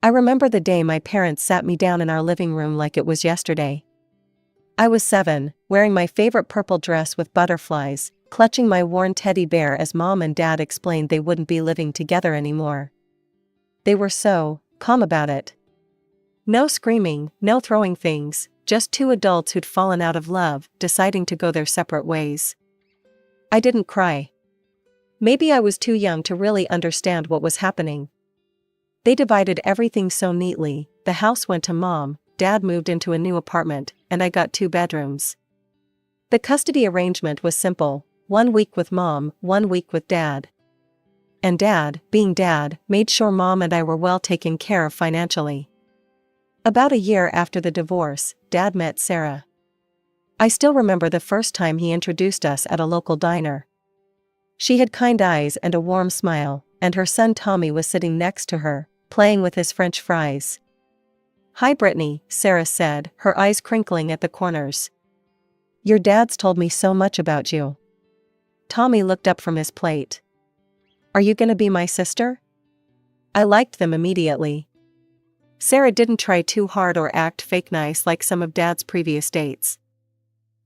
I remember the day my parents sat me down in our living room like it was yesterday. I was 7, wearing my favorite purple dress with butterflies, clutching my worn teddy bear as Mom and Dad explained they wouldn't be living together anymore. They were so calm about it. No screaming, no throwing things, just two adults who'd fallen out of love, deciding to go their separate ways. I didn't cry. Maybe I was too young to really understand what was happening. They divided everything so neatly. The house went to Mom, Dad moved into a new apartment, and I got 2 bedrooms. The custody arrangement was simple, 1 week with Mom, 1 week with Dad. And Dad, being Dad, made sure Mom and I were well taken care of financially. About a year after the divorce, Dad met Sarah. I still remember the first time he introduced us at a local diner. She had kind eyes and a warm smile, and her son Tommy was sitting next to her, playing with his French fries. "Hi Brittany," Sarah said, her eyes crinkling at the corners. "Your dad's told me so much about you." Tommy looked up from his plate. "Are you gonna be my sister?" I liked them immediately. Sarah didn't try too hard or act fake nice like some of Dad's previous dates.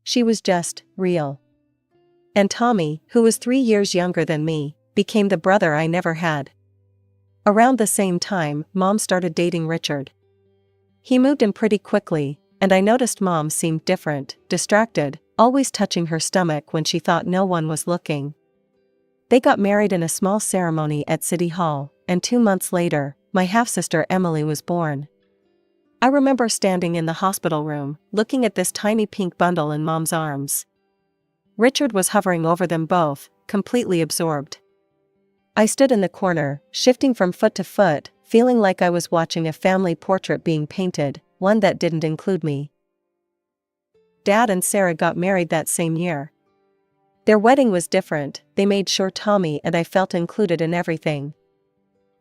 She was just real. And Tommy, who was 3 years younger than me, became the brother I never had. Around the same time, Mom started dating Richard. He moved in pretty quickly, and I noticed Mom seemed different, distracted, always touching her stomach when she thought no one was looking. They got married in a small ceremony at City Hall, and 2 months later, my half-sister Emily was born. I remember standing in the hospital room, looking at this tiny pink bundle in Mom's arms. Richard was hovering over them both, completely absorbed. I stood in the corner, shifting from foot to foot, feeling like I was watching a family portrait being painted, one that didn't include me. Dad and Sarah got married that same year. Their wedding was different, they made sure Tommy and I felt included in everything.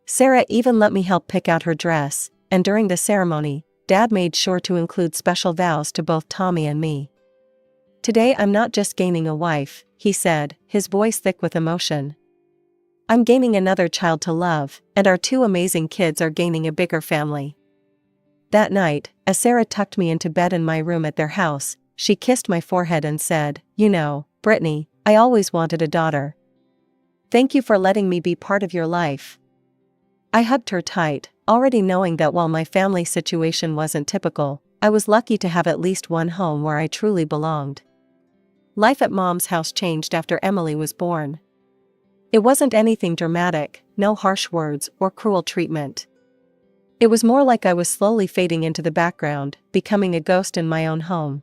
Sarah even let me help pick out her dress, and during the ceremony, Dad made sure to include special vows to both Tommy and me. "Today I'm not just gaining a wife," he said, his voice thick with emotion. "I'm gaining another child to love, and our 2 amazing kids are gaining a bigger family." That night, as Sarah tucked me into bed in my room at their house, she kissed my forehead and said, "You know, Brittany, I always wanted a daughter. Thank you for letting me be part of your life." I hugged her tight, already knowing that while my family situation wasn't typical, I was lucky to have at least one home where I truly belonged. Life at Mom's house changed after Emily was born. It wasn't anything dramatic, no harsh words or cruel treatment. It was more like I was slowly fading into the background, becoming a ghost in my own home.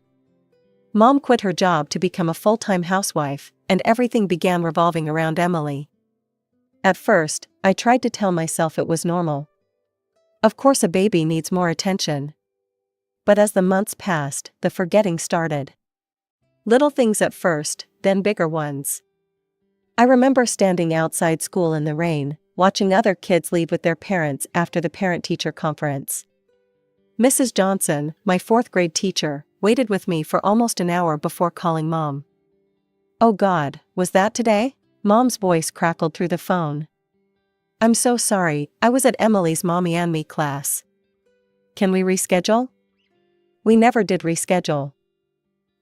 Mom quit her job to become a full-time housewife, and everything began revolving around Emily. At first, I tried to tell myself it was normal. Of course a baby needs more attention. But as the months passed, the forgetting started. Little things at first, then bigger ones. I remember standing outside school in the rain, watching other kids leave with their parents after the parent-teacher conference. Mrs. Johnson, my 4th grade teacher, waited with me for almost an hour before calling Mom. "Oh God, was that today?" Mom's voice crackled through the phone. "I'm so sorry, I was at Emily's Mommy and Me class. Can we reschedule?" We never did reschedule.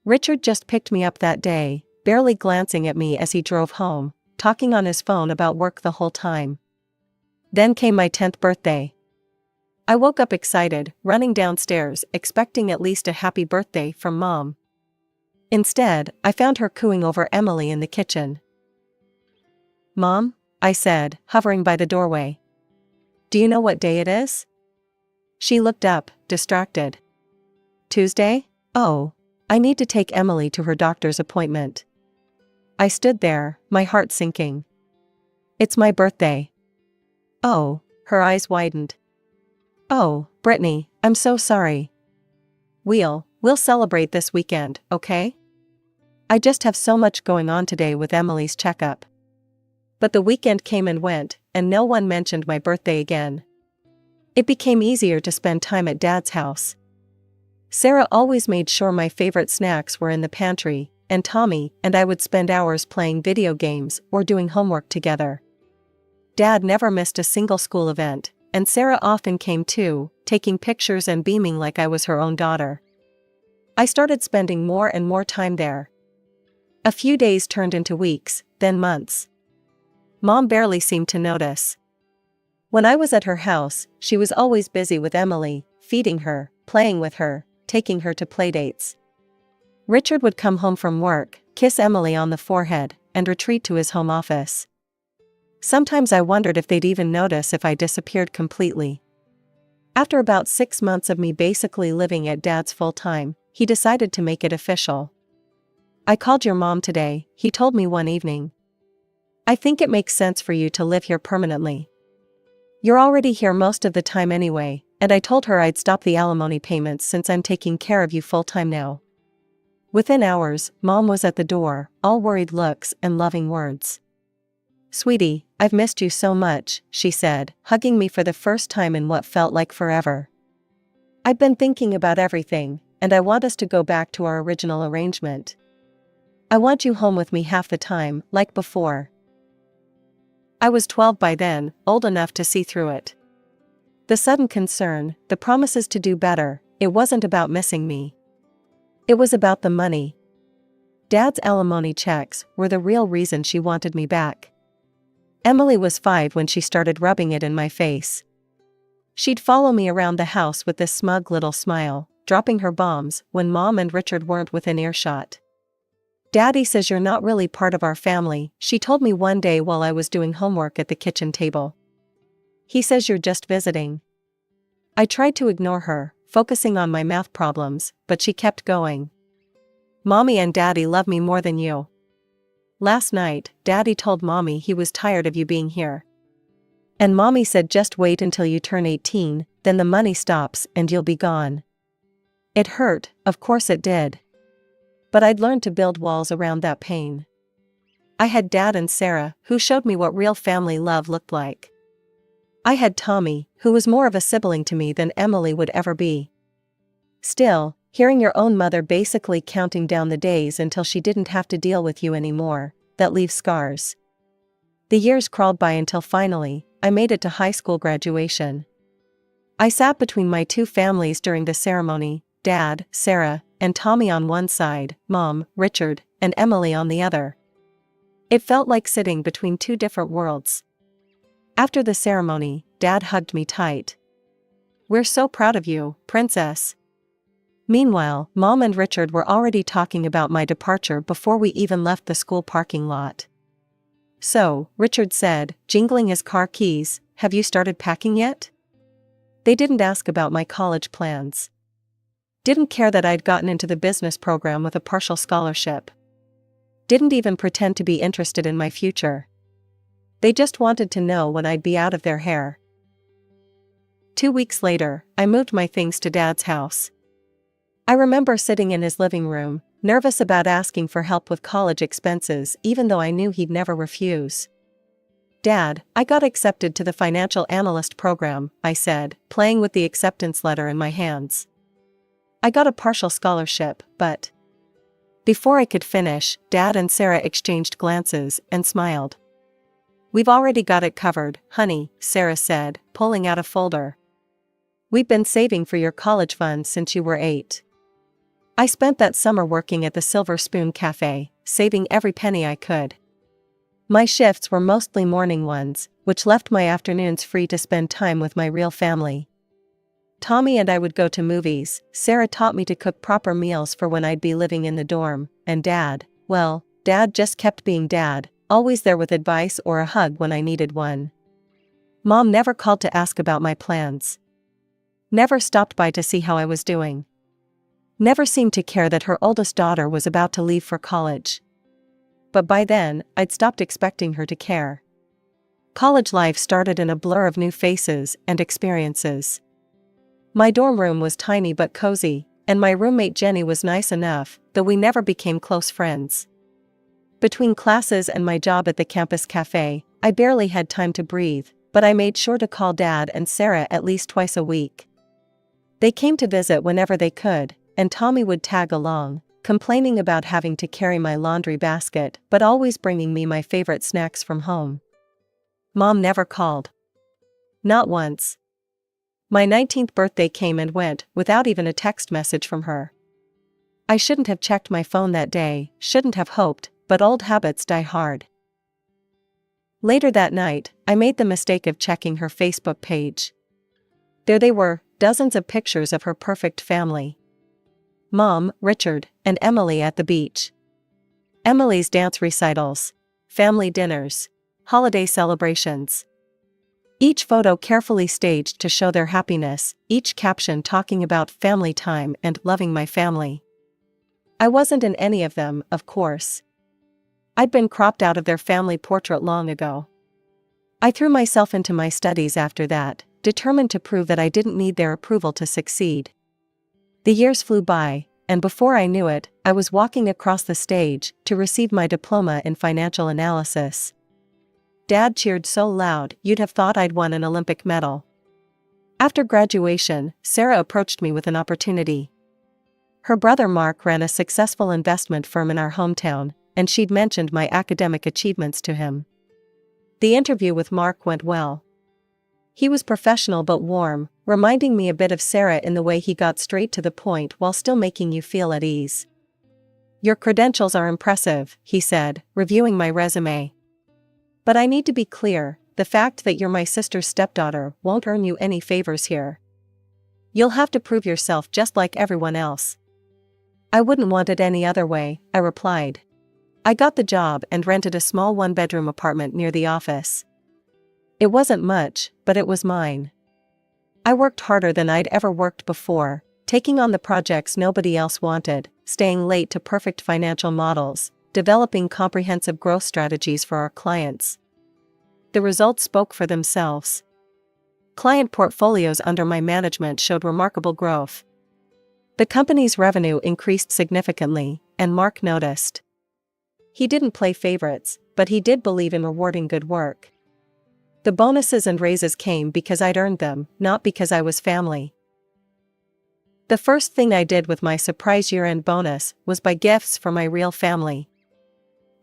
Richard just picked me up that day, barely glancing at me as he drove home, talking on his phone about work the whole time. Then came my 10th birthday. I woke up excited, running downstairs, expecting at least a happy birthday from Mom. Instead, I found her cooing over Emily in the kitchen. "Mom," I said, hovering by the doorway. "Do you know what day it is?" She looked up, distracted. "Tuesday? Oh, I need to take Emily to her doctor's appointment." I stood there, my heart sinking. "It's my birthday." "Oh," her eyes widened. "Oh, Brittany, I'm so sorry." We'll celebrate this weekend, okay? I just have so much going on today with Emily's checkup." But the weekend came and went, and no one mentioned my birthday again. It became easier to spend time at Dad's house. Sarah always made sure my favorite snacks were in the pantry, and Tommy and I would spend hours playing video games or doing homework together. Dad never missed a single school event, and Sarah often came too, taking pictures and beaming like I was her own daughter. I started spending more and more time there. A few days turned into weeks, then months. Mom barely seemed to notice. When I was at her house, she was always busy with Emily, feeding her, playing with her, taking her to playdates. Richard would come home from work, kiss Emily on the forehead, and retreat to his home office. Sometimes I wondered if they'd even notice if I disappeared completely. After about 6 months of me basically living at Dad's full-time, he decided to make it official. "I called your mom today," he told me one evening. "I think it makes sense for you to live here permanently. You're already here most of the time anyway, and I told her I'd stop the alimony payments since I'm taking care of you full-time now." Within hours, Mom was at the door, all worried looks and loving words. "Sweetie, I've missed you so much," she said, hugging me for the first time in what felt like forever. "I've been thinking about everything, and I want us to go back to our original arrangement. I want you home with me half the time, like before." I was 12 by then, old enough to see through it. The sudden concern, the promises to do better, it wasn't about missing me. It was about the money. Dad's alimony checks were the real reason she wanted me back. Emily was 5 when she started rubbing it in my face. She'd follow me around the house with this smug little smile, dropping her bombs when Mom and Richard weren't within earshot. "Daddy says you're not really part of our family," she told me one day while I was doing homework at the kitchen table. "He says you're just visiting." I tried to ignore her, focusing on my math problems, but she kept going. "Mommy and Daddy love me more than you. Last night, Daddy told Mommy he was tired of you being here. And Mommy said just wait until you turn 18, then the money stops and you'll be gone." It hurt, of course it did. But I'd learned to build walls around that pain. I had Dad and Sarah, who showed me what real family love looked like. I had Tommy, who was more of a sibling to me than Emily would ever be. Still, hearing your own mother basically counting down the days until she didn't have to deal with you anymore, that leaves scars. The years crawled by until finally, I made it to high school graduation. I sat between my two families during the ceremony, Dad, Sarah, and Tommy on one side, Mom, Richard, and Emily on the other. It felt like sitting between two different worlds. After the ceremony, Dad hugged me tight. "We're so proud of you, Princess." Meanwhile, Mom and Richard were already talking about my departure before we even left the school parking lot. "So," Richard said, jingling his car keys, "have you started packing yet?" They didn't ask about my college plans. Didn't care that I'd gotten into the business program with a partial scholarship. Didn't even pretend to be interested in my future. They just wanted to know when I'd be out of their hair. 2 weeks later, I moved my things to Dad's house. I remember sitting in his living room, nervous about asking for help with college expenses even though I knew he'd never refuse. "Dad, I got accepted to the financial analyst program," I said, playing with the acceptance letter in my hands. "I got a partial scholarship, but..." Before I could finish, Dad and Sarah exchanged glances and smiled. "We've already got it covered, honey," Sarah said, pulling out a folder. "We've been saving for your college fund since you were 8. I spent that summer working at the Silver Spoon Cafe, saving every penny I could. My shifts were mostly morning ones, which left my afternoons free to spend time with my real family. Tommy and I would go to movies, Sarah taught me to cook proper meals for when I'd be living in the dorm, and Dad, well, Dad just kept being Dad, always there with advice or a hug when I needed one. Mom never called to ask about my plans. Never stopped by to see how I was doing. Never seemed to care that her oldest daughter was about to leave for college. But by then, I'd stopped expecting her to care. College life started in a blur of new faces and experiences. My dorm room was tiny but cozy, and my roommate Jenny was nice enough, though we never became close friends. Between classes and my job at the campus cafe, I barely had time to breathe, but I made sure to call Dad and Sarah at least twice a week. They came to visit whenever they could, and Tommy would tag along, complaining about having to carry my laundry basket but always bringing me my favorite snacks from home. Mom never called. Not once. My 19th birthday came and went without even a text message from her. I shouldn't have checked my phone that day, shouldn't have hoped, but old habits die hard. Later that night, I made the mistake of checking her Facebook page. There they were, dozens of pictures of her perfect family. Mom, Richard, and Emily at the beach. Emily's dance recitals, family dinners, holiday celebrations. Each photo carefully staged to show their happiness, each caption talking about family time and loving my family. I wasn't in any of them, of course. I'd been cropped out of their family portrait long ago. I threw myself into my studies after that, determined to prove that I didn't need their approval to succeed. The years flew by, and before I knew it, I was walking across the stage to receive my diploma in financial analysis. Dad cheered so loud you'd have thought I'd won an Olympic medal. After graduation, Sarah approached me with an opportunity. Her brother Mark ran a successful investment firm in our hometown, and she'd mentioned my academic achievements to him. The interview with Mark went well. He was professional but warm, reminding me a bit of Sarah in the way he got straight to the point while still making you feel at ease. "Your credentials are impressive," he said, reviewing my resume. "But I need to be clear, the fact that you're my sister's stepdaughter won't earn you any favors here. You'll have to prove yourself just like everyone else." "I wouldn't want it any other way," I replied. I got the job and rented a small one-bedroom apartment near the office. It wasn't much, but it was mine. I worked harder than I'd ever worked before, taking on the projects nobody else wanted, staying late to perfect financial models, developing comprehensive growth strategies for our clients. The results spoke for themselves. Client portfolios under my management showed remarkable growth. The company's revenue increased significantly, and Mark noticed. He didn't play favorites, but he did believe in rewarding good work. The bonuses and raises came because I'd earned them, not because I was family. The first thing I did with my surprise year-end bonus was buy gifts for my real family.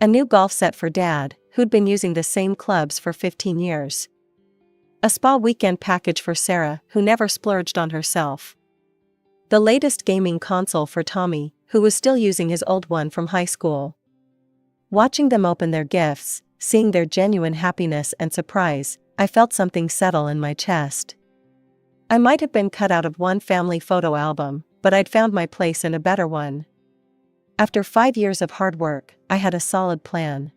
A new golf set for Dad, who'd been using the same clubs for 15 years. A spa weekend package for Sarah, who never splurged on herself. The latest gaming console for Tommy, who was still using his old one from high school. Watching them open their gifts, seeing their genuine happiness and surprise, I felt something settle in my chest. I might have been cut out of one family photo album, but I'd found my place in a better one. After 5 years of hard work, I had a solid plan.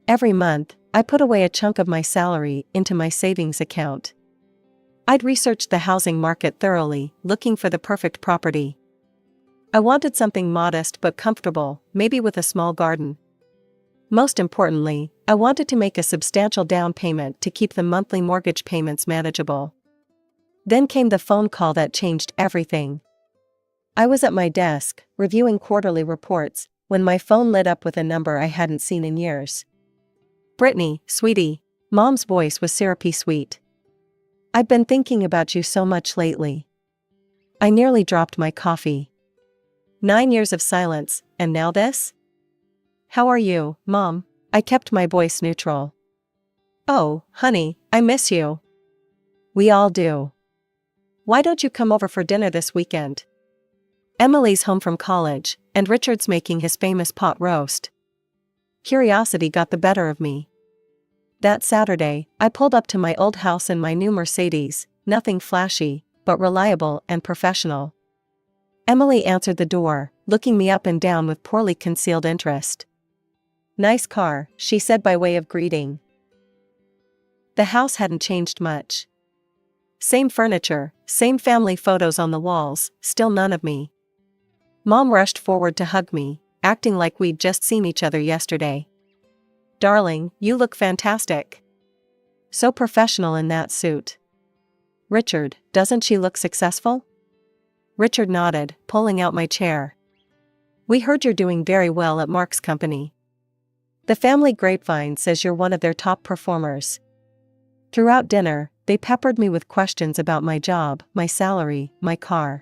Every month, I put away a chunk of my salary into my savings account. I'd researched the housing market thoroughly, looking for the perfect property. I wanted something modest but comfortable, maybe with a small garden. Most importantly, I wanted to make a substantial down payment to keep the monthly mortgage payments manageable. Then came the phone call that changed everything. I was at my desk, reviewing quarterly reports, when my phone lit up with a number I hadn't seen in years. "Brittany, sweetie." Mom's voice was syrupy sweet. "I've been thinking about you so much lately." I nearly dropped my coffee. 9 years of silence, and now this? "How are you, Mom?" I kept my voice neutral. "Oh, honey, I miss you." "We all do. Why don't you come over for dinner this weekend? Emily's home from college, and Richard's making his famous pot roast." Curiosity got the better of me. That Saturday, I pulled up to my old house in my new Mercedes, nothing flashy, but reliable and professional. Emily answered the door, looking me up and down with poorly concealed interest. "Nice car," she said by way of greeting. The house hadn't changed much. Same furniture, same family photos on the walls, still none of me. Mom rushed forward to hug me, acting like we'd just seen each other yesterday. "Darling, you look fantastic. So professional in that suit." "Richard, doesn't she look successful?" Richard nodded, pulling out my chair. "We heard you're doing very well at Mark's company. The family grapevine says you're one of their top performers." Throughout dinner, they peppered me with questions about my job, my salary, my car.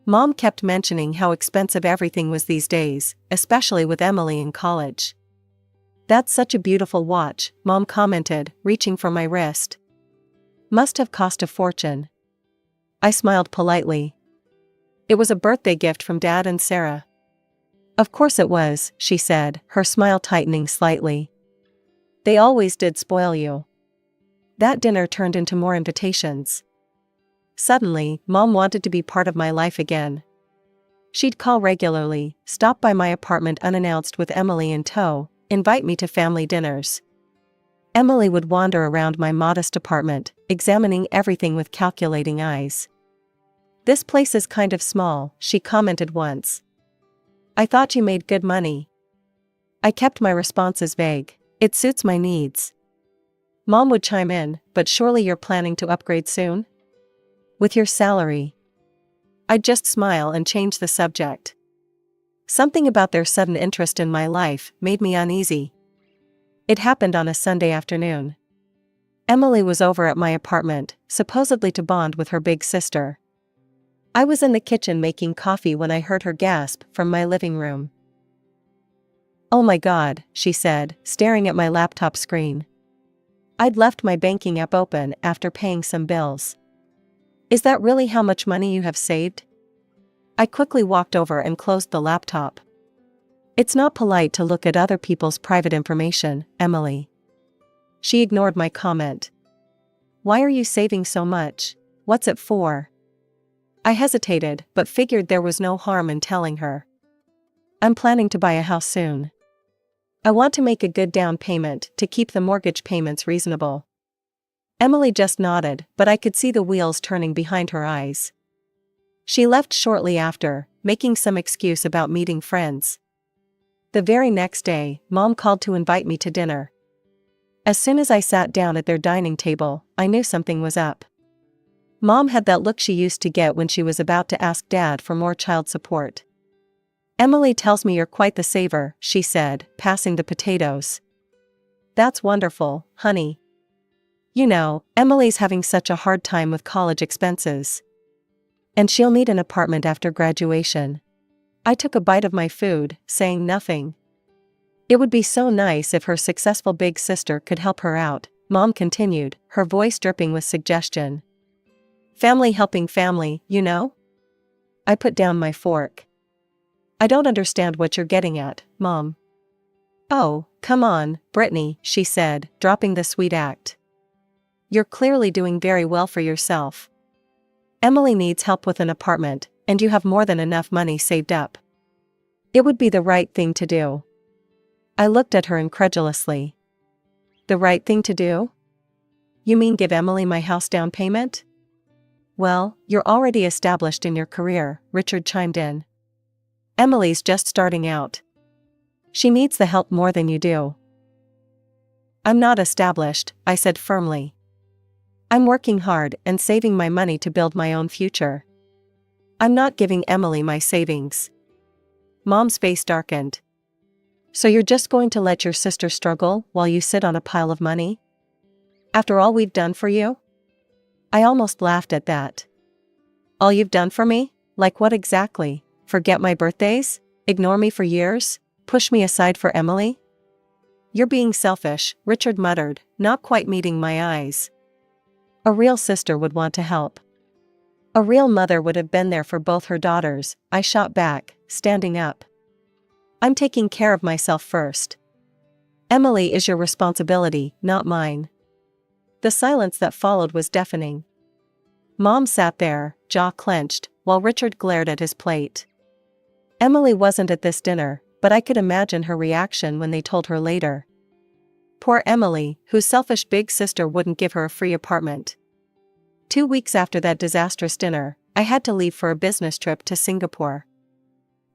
Mom kept mentioning how expensive everything was these days, especially with Emily in college. "That's such a beautiful watch," Mom commented, reaching for my wrist. "Must have cost a fortune." I smiled politely. It was a birthday gift from Dad and Sarah. Of course it was, she said, her smile tightening slightly. They always did spoil you. That dinner turned into more invitations. Suddenly, Mom wanted to be part of my life again. She'd call regularly, stop by my apartment unannounced with Emily in tow, invite me to family dinners. Emily would wander around my modest apartment, examining everything with calculating eyes. "This place is kind of small," she commented once. "I thought you made good money." I kept my responses vague. "It suits my needs." Mom would chime in, "But surely you're planning to upgrade soon? With your salary?" I'd just smile and change the subject. Something about their sudden interest in my life made me uneasy. It happened on a Sunday afternoon. Emily was over at my apartment, supposedly to bond with her big sister. I was in the kitchen making coffee when I heard her gasp from my living room. "Oh my God," she said, staring at my laptop screen. I'd left my banking app open after paying some bills. "Is that really how much money you have saved?" I quickly walked over and closed the laptop. "It's not polite to look at other people's private information, Emily." She ignored my comment. "Why are you saving so much? What's it for?" I hesitated, but figured there was no harm in telling her. "I'm planning to buy a house soon. I want to make a good down payment to keep the mortgage payments reasonable." Emily just nodded, but I could see the wheels turning behind her eyes. She left shortly after, making some excuse about meeting friends. The very next day, Mom called to invite me to dinner. As soon as I sat down at their dining table, I knew something was up. Mom had that look she used to get when she was about to ask Dad for more child support. "Emily tells me you're quite the saver," she said, passing the potatoes. "That's wonderful, honey. You know, Emily's having such a hard time with college expenses. And she'll need an apartment after graduation." I took a bite of my food, saying nothing. "It would be so nice if her successful big sister could help her out," Mom continued, her voice dripping with suggestion. "Family helping family, you know?" I put down my fork. "I don't understand what you're getting at, Mom." "Oh, come on, Brittany," she said, dropping the sweet act. "You're clearly doing very well for yourself. Emily needs help with an apartment, and you have more than enough money saved up. It would be the right thing to do." I looked at her incredulously. "The right thing to do? You mean give Emily my house down payment?" "Well, you're already established in your career," Richard chimed in. "Emily's just starting out. She needs the help more than you do." "I'm not established," I said firmly. "I'm working hard and saving my money to build my own future. I'm not giving Emily my savings." Mom's face darkened. "So you're just going to let your sister struggle while you sit on a pile of money? After all we've done for you?" I almost laughed at that. "All you've done for me? Like what exactly? Forget my birthdays? Ignore me for years? Push me aside for Emily?" "You're being selfish," Richard muttered, not quite meeting my eyes. "A real sister would want to help. A real mother would have been there for both her daughters," I shot back, standing up. "I'm taking care of myself first. Emily is your responsibility, not mine." The silence that followed was deafening. Mom sat there, jaw clenched, while Richard glared at his plate. Emily wasn't at this dinner, but I could imagine her reaction when they told her later. Poor Emily, whose selfish big sister wouldn't give her a free apartment. 2 weeks after that disastrous dinner, I had to leave for a business trip to Singapore.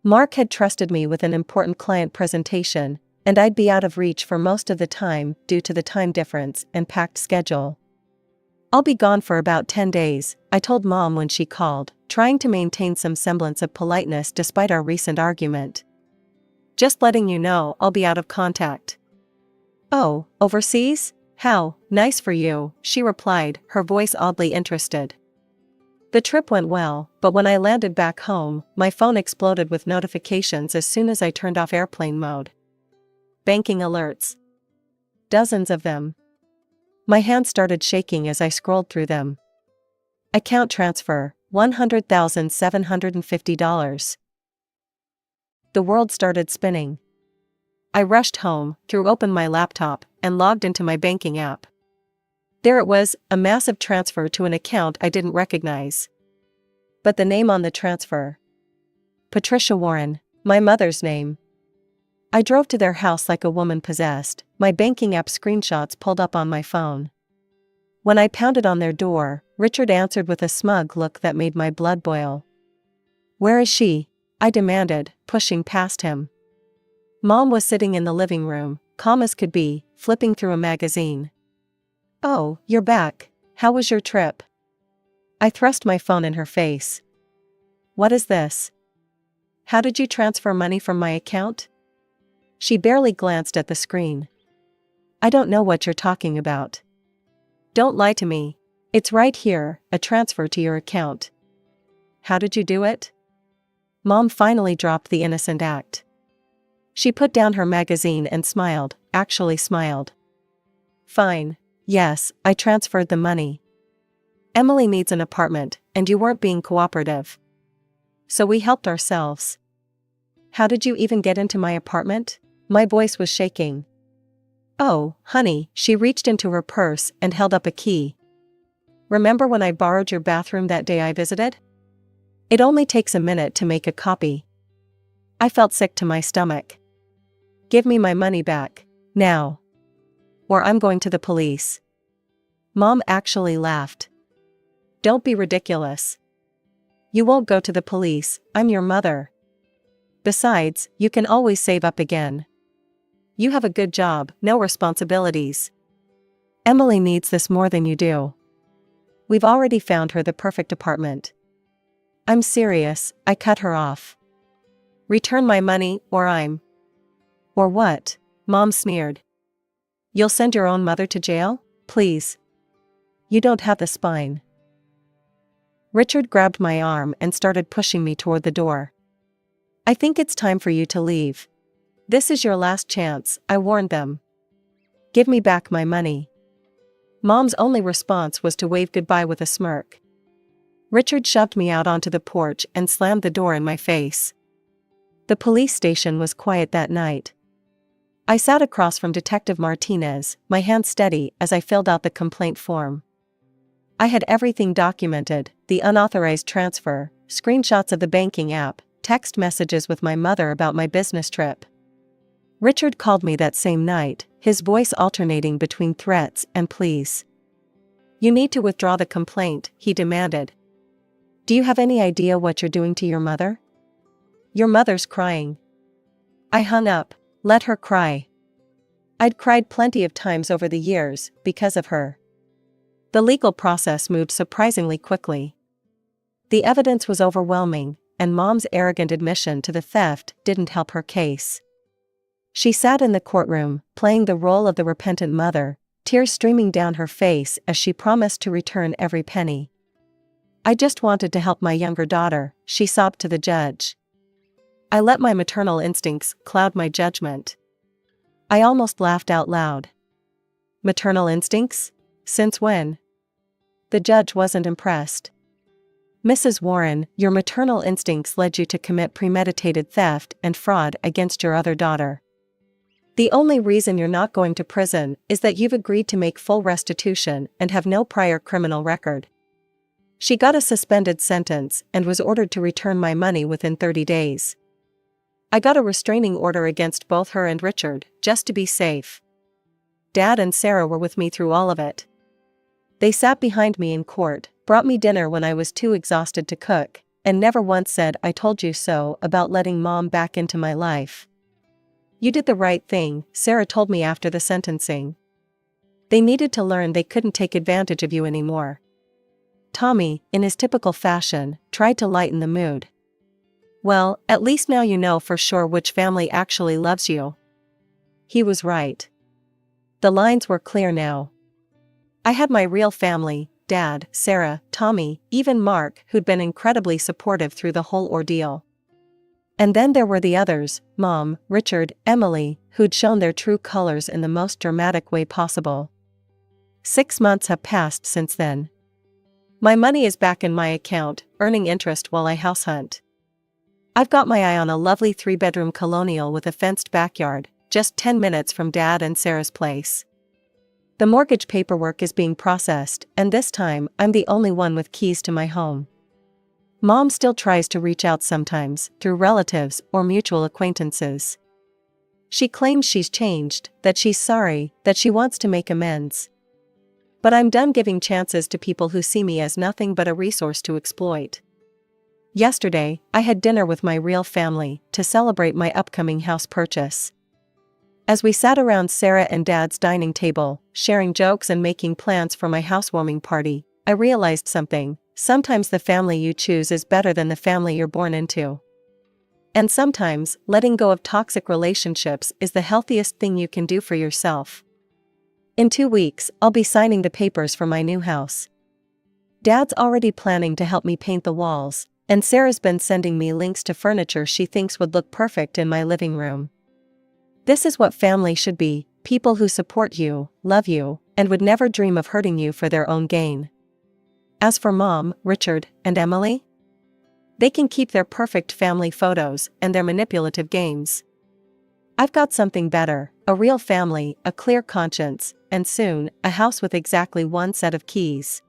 Mark had trusted me with an important client presentation, and I'd be out of reach for most of the time due to the time difference and packed schedule. "I'll be gone for about 10 days, I told Mom when she called, trying to maintain some semblance of politeness despite our recent argument. "Just letting you know I'll be out of contact." "Oh, overseas? How nice for you," she replied, her voice oddly interested. The trip went well, but when I landed back home, my phone exploded with notifications as soon as I turned off airplane mode. Banking alerts. Dozens of them. My hands started shaking as I scrolled through them. Account transfer, $100,750. The world started spinning. I rushed home, threw open my laptop, and logged into my banking app. There it was, a massive transfer to an account I didn't recognize. But the name on the transfer: Patricia Warren, my mother's name. I drove to their house like a woman possessed, my banking app screenshots pulled up on my phone. When I pounded on their door, Richard answered with a smug look that made my blood boil. "Where is she?" I demanded, pushing past him. Mom was sitting in the living room, calm as could be, flipping through a magazine. "Oh, you're back. How was your trip?" I thrust my phone in her face. "What is this? How did you transfer money from my account?" She barely glanced at the screen. "I don't know what you're talking about." "Don't lie to me. It's right here, a transfer to your account." "How did you do it?" Mom finally dropped the innocent act. She put down her magazine and smiled, actually smiled. "Fine. Yes, I transferred the money. Emily needs an apartment, and you weren't being cooperative. So we helped ourselves." "How did you even get into my apartment?" My voice was shaking. "Oh, honey," she reached into her purse and held up a key. "Remember when I borrowed your bathroom that day I visited? It only takes a minute to make a copy." I felt sick to my stomach. "Give me my money back, now. Or I'm going to the police." Mom actually laughed. "Don't be ridiculous. You won't go to the police, I'm your mother. Besides, you can always save up again. You have a good job, no responsibilities. Emily needs this more than you do. We've already found her the perfect apartment." "I'm serious," I cut her off. "Return my money, or I'm..." "Or what?" Mom sneered. "You'll send your own mother to jail? Please. You don't have the spine." Richard grabbed my arm and started pushing me toward the door. "I think it's time for you to leave. This is your last chance," I warned them. "Give me back my money." Mom's only response was to wave goodbye with a smirk. Richard shoved me out onto the porch and slammed the door in my face. The police station was quiet that night. I sat across from Detective Martinez, my hand steady as I filled out the complaint form. I had everything documented: the unauthorized transfer, screenshots of the banking app, text messages with my mother about my business trip. Richard called me that same night, his voice alternating between threats and pleas. "You need to withdraw the complaint," he demanded. "Do you have any idea what you're doing to your mother? Your mother's crying." I hung up. Let her cry. I'd cried plenty of times over the years, because of her. The legal process moved surprisingly quickly. The evidence was overwhelming, and Mom's arrogant admission to the theft didn't help her case. She sat in the courtroom, playing the role of the repentant mother, tears streaming down her face as she promised to return every penny. "I just wanted to help my younger daughter," she sobbed to the judge. I let my maternal instincts cloud my judgment. I almost laughed out loud. "Maternal instincts? Since when?" The judge wasn't impressed. "Mrs. Warren, your maternal instincts led you to commit premeditated theft and fraud against your other daughter. The only reason you're not going to prison is that you've agreed to make full restitution and have no prior criminal record." She got a suspended sentence and was ordered to return my money within 30 days. I got a restraining order against both her and Richard, just to be safe. Dad and Sarah were with me through all of it. They sat behind me in court, brought me dinner when I was too exhausted to cook, and never once said "I told you so" about letting Mom back into my life. "You did the right thing," Sarah told me after the sentencing. "They needed to learn they couldn't take advantage of you anymore." Tommy, in his typical fashion, tried to lighten the mood. "Well, at least now you know for sure which family actually loves you." He was right. The lines were clear now. I had my real family: Dad, Sarah, Tommy, even Mark, who'd been incredibly supportive through the whole ordeal. And then there were the others: Mom, Richard, Emily, who'd shown their true colors in the most dramatic way possible. 6 months have passed since then. My money is back in my account, earning interest while I house hunt. I've got my eye on a lovely 3-bedroom colonial with a fenced backyard, just 10 minutes from Dad and Sarah's place. The mortgage paperwork is being processed, and this time I'm the only one with keys to my home. Mom still tries to reach out sometimes, through relatives or mutual acquaintances. She claims she's changed, that she's sorry, that she wants to make amends. But I'm done giving chances to people who see me as nothing but a resource to exploit. Yesterday, I had dinner with my real family to celebrate my upcoming house purchase. As we sat around Sarah and Dad's dining table, sharing jokes and making plans for my housewarming party, I realized something. Sometimes the family you choose is better than the family you're born into. And sometimes, letting go of toxic relationships is the healthiest thing you can do for yourself. In 2 weeks, I'll be signing the papers for my new house. Dad's already planning to help me paint the walls, and Sarah's been sending me links to furniture she thinks would look perfect in my living room. This is what family should be: people who support you, love you, and would never dream of hurting you for their own gain. As for Mom, Richard, and Emily, they can keep their perfect family photos and their manipulative games. I've got something better: a real family, a clear conscience, and soon, a house with exactly one set of keys.